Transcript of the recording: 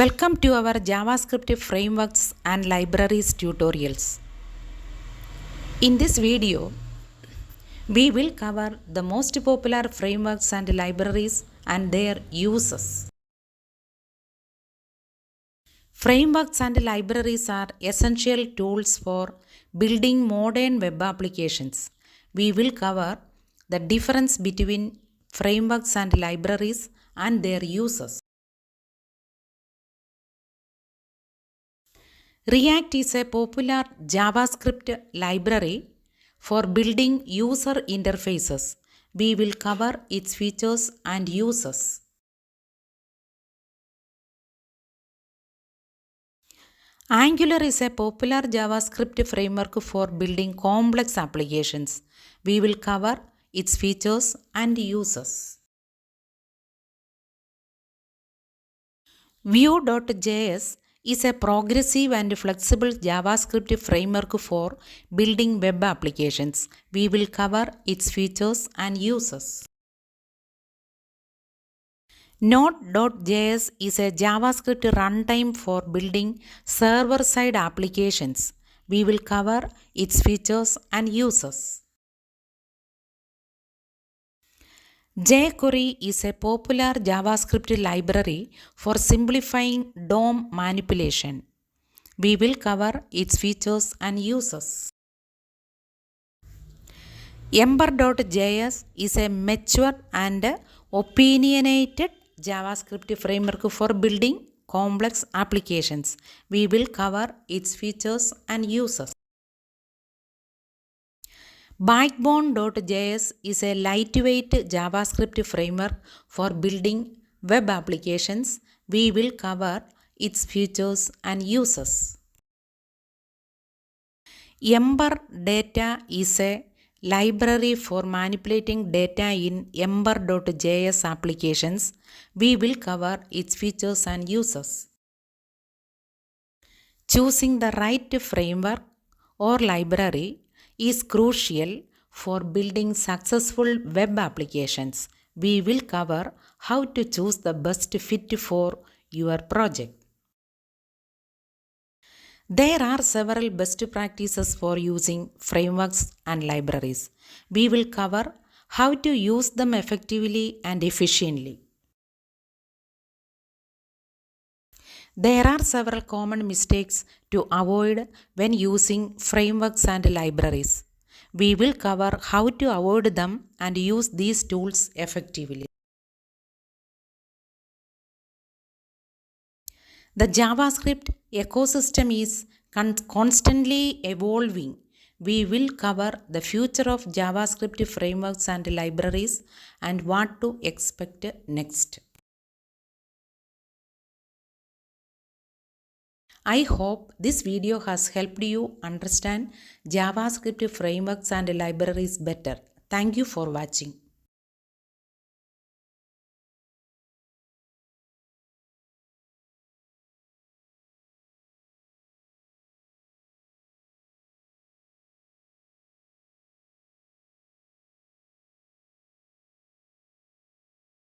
Welcome to our JavaScript frameworks and libraries tutorials. In this video, we will cover the most popular frameworks and libraries and their uses. Frameworks and libraries are essential tools for building modern web applications. We will cover the difference between frameworks and libraries and their uses. React is a popular JavaScript library for building user interfaces. We will cover its features and uses. Angular is a popular JavaScript framework for building complex applications. We will cover its features and uses. Vue.js is a progressive and flexible JavaScript framework for building web applications. We will cover its features and uses. Node.js is a JavaScript runtime for building server-side applications. We will cover its features and uses. jQuery is a popular JavaScript library for simplifying DOM manipulation. We will cover its features and uses. Ember.js is a mature and opinionated JavaScript framework for building complex applications. We will cover its features and uses. Backbone.js is a lightweight JavaScript framework for building web applications. We will cover its features and uses. Ember Data is a library for manipulating data in Ember.js applications. We will cover its features and uses. Choosing the right framework or library is crucial for building successful web applications. We will cover how to choose the best fit for your project. There are several best practices for using frameworks and libraries. We will cover how to use them effectively and efficiently. There are several common mistakes to avoid when using frameworks and libraries. We will cover how to avoid them and use these tools effectively. The JavaScript ecosystem is constantly evolving. We will cover the future of JavaScript frameworks and libraries and what to expect next. I hope this video has helped you understand JavaScript frameworks and libraries better. Thank you for watching.